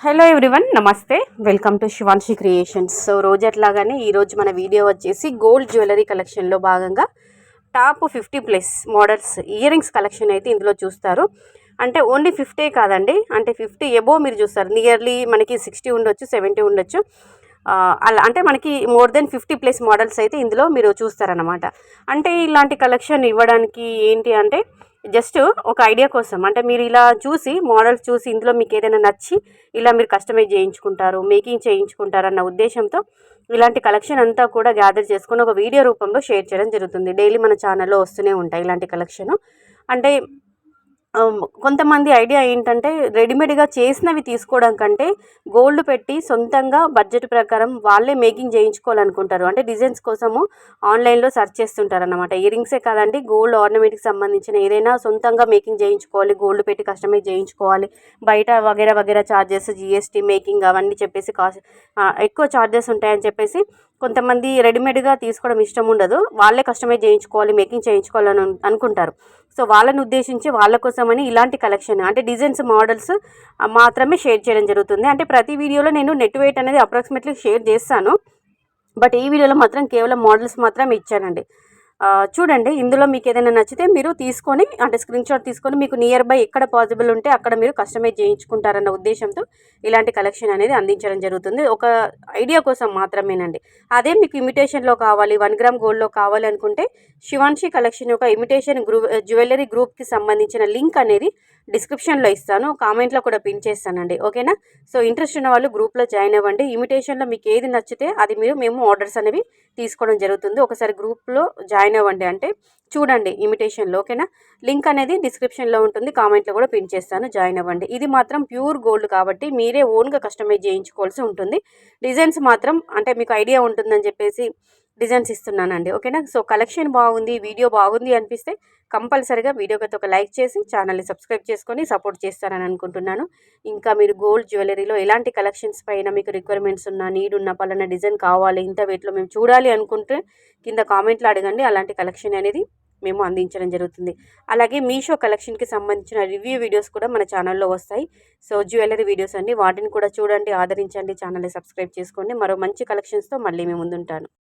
Hello everyone, నమస్తే. Welcome to Shivanshi creations. So రోజు అట్లాగానే ఈరోజు మన వీడియో వచ్చేసి గోల్డ్ జ్యువెలరీ కలెక్షన్లో భాగంగా top 50+ models ear rings collection అయితే ఇందులో చూస్తారు. అంటే ఓన్లీ 50 కాదండి, అంటే 50 ఎబోవ్ మీరు చూస్తారు. నియర్లీ మనకి 60 ఉండొచ్చు, 70 ఉండొచ్చు. అలా అంటే మనకి మోర్ దెన్ 50+ మోడల్స్ అయితే ఇందులో మీరు చూస్తారనమాట. అంటే ఇలాంటి కలెక్షన్ ఇవ్వడానికి ఏంటి అంటే జస్ట్ ఒక ఐడియా కోసం, అంటే మీరు ఇలా చూసి మోడల్స్ చూసి ఇందులో మీకు ఏదైనా నచ్చి ఇలా మీరు కస్టమైజ్ చేయించుకుంటారు, మేకింగ్ చేయించుకుంటారు అన్న ఉద్దేశంతో ఇలాంటి కలెక్షన్ అంతా కూడా గ్యాదర్ చేసుకుని ఒక వీడియో రూపంలో షేర్ చేయడం జరుగుతుంది. డైలీ మన ఛానల్లో వస్తూనే ఉంటాయి ఇలాంటి కలెక్షన్. అంటే కొంతమంది ఐడియా ఏంటంటే రెడీమేడ్గా చేసినవి తీసుకోవడం కంటే గోల్డ్ పెట్టి సొంతంగా బడ్జెట్ ప్రకారం వాళ్ళే మేకింగ్ చేయించుకోవాలనుకుంటారు. అంటే డిజైన్స్ కోసము ఆన్లైన్లో సెర్చ్ చేస్తుంటారు అన్నమాట. ఇయర్ రింగ్సే కాదండి, గోల్డ్ ఆర్నమెంట్కి సంబంధించిన ఏదైనా సొంతంగా మేకింగ్ చేయించుకోవాలి, గోల్డ్ పెట్టి కస్టమైజ్ చేయించుకోవాలి, బయట వగేరా వగేరా ఛార్జెస్, జిఎస్టీ, మేకింగ్ అవన్నీ చెప్పేసి ఎక్కువ ఛార్జెస్ ఉంటాయని చెప్పేసి కొంతమంది రెడీమేడ్గా తీసుకోవడం ఇష్టం ఉండదు, వాళ్ళే కస్టమైజ్ చేయించుకోవాలి, మేకింగ్ చేయించుకోవాలని అనుకుంటారు. సో వాళ్ళని ఉద్దేశించి వాళ్ళ కోసమని ఇలాంటి కలెక్షన్ అంటే డిజైన్స్, మోడల్స్ మాత్రమే షేర్ చేయడం జరుగుతుంది. అంటే ప్రతి వీడియోలో నేను నెట్ వెయిట్ అనేది అప్రాక్సిమేట్లీ షేర్ చేస్తాను, బట్ ఈ వీడియోలో మాత్రం కేవలం మోడల్స్ మాత్రం ఇచ్చానండి. చూడండి, ఇందులో మీకు ఏదైనా నచ్చితే మీరు తీసుకొని అంటే స్క్రీన్ షాట్ తీసుకొని మీకు నియర్ బై ఎక్కడ పాసిబుల్ ఉంటే అక్కడ మీరు కస్టమైజ్ చేయించుకుంటారన్న ఉద్దేశంతో ఇలాంటి కలెక్షన్ అనేది అందించడం జరుగుతుంది. ఒక ఐడియా కోసం మాత్రమేనండి. అదే మీకు ఇమిటేషన్లో కావాలి, 1 గ్రామ్ గోల్డ్లో కావాలి అనుకుంటే శివాన్షి కలెక్షన్ యొక్క ఇమిటేషన్ జ్యువెలరీ గ్రూప్కి సంబంధించిన లింక్ అనేది డిస్క్రిప్షన్లో ఇస్తాను, కామెంట్లో కూడా పిన్ చేస్తానండి. ఓకేనా? సో ఇంట్రెస్ట్ ఉన్న వాళ్ళు గ్రూప్లో జాయిన్ అవ్వండి. ఇమిటేషన్లో మీకు ఏది నచ్చితే అది మేము ఆర్డర్స్ అనేవి తీసుకోవడం జరుగుతుంది. ఒకసారి గ్రూప్లో జాయిన్ అవ్వండి, అంటే చూడండి ఇమిటేషన్లో. ఓకేనా? లింక్ అనేది డిస్క్రిప్షన్లో ఉంటుంది, కామెంట్లో కూడా పిన్ చేస్తాను, జాయిన్ అవ్వండి. ఇది మాత్రం ప్యూర్ గోల్డ్ కాబట్టి మీరే ఓన్గా కస్టమైజ్ చేయించుకోవాల్సి ఉంటుంది. డిజైన్స్ మాత్రం అంటే మీకు ఐడియా ఉంటుందని చెప్పేసి డిజైన్స్ ఇస్తున్నానండి. ఓకేనా? సో కలెక్షన్ బాగుంది, వీడియో బాగుంది అనిపిస్తే కంపల్సరీగా వీడియోకి ఒక లైక్ చేసి ఛానల్ని సబ్స్క్రైబ్ చేసుకొని సపోర్ట్ చేస్తారని అనుకుంటున్నాను. ఇంకా మీరు గోల్డ్ జ్యువెలరీలో ఎలాంటి కలెక్షన్స్ పైన మీకు రిక్వైర్మెంట్స్ ఉన్నా, నీడ్ ఉన్న పలానా డిజైన్ కావాలి, ఇంత వెయిట్లో మేము చూడాలి అనుకుంటే కింద కామెంట్లో అడగండి. అలాంటి కలెక్షన్ అనేది మేము అందించడం జరుగుతుంది. అలాగే మీషో కలెక్షన్కి సంబంధించిన రివ్యూ వీడియోస్ కూడా మన ఛానల్లో వస్తాయి. సో జ్యువెలరీ వీడియోస్ అండి, వాటిని కూడా చూడండి, ఆదరించండి, ఛానల్ని సబ్స్క్రైబ్ చేసుకోండి. మరో మంచి కలెక్షన్స్తో మళ్ళీ మేము ముందుంటాను.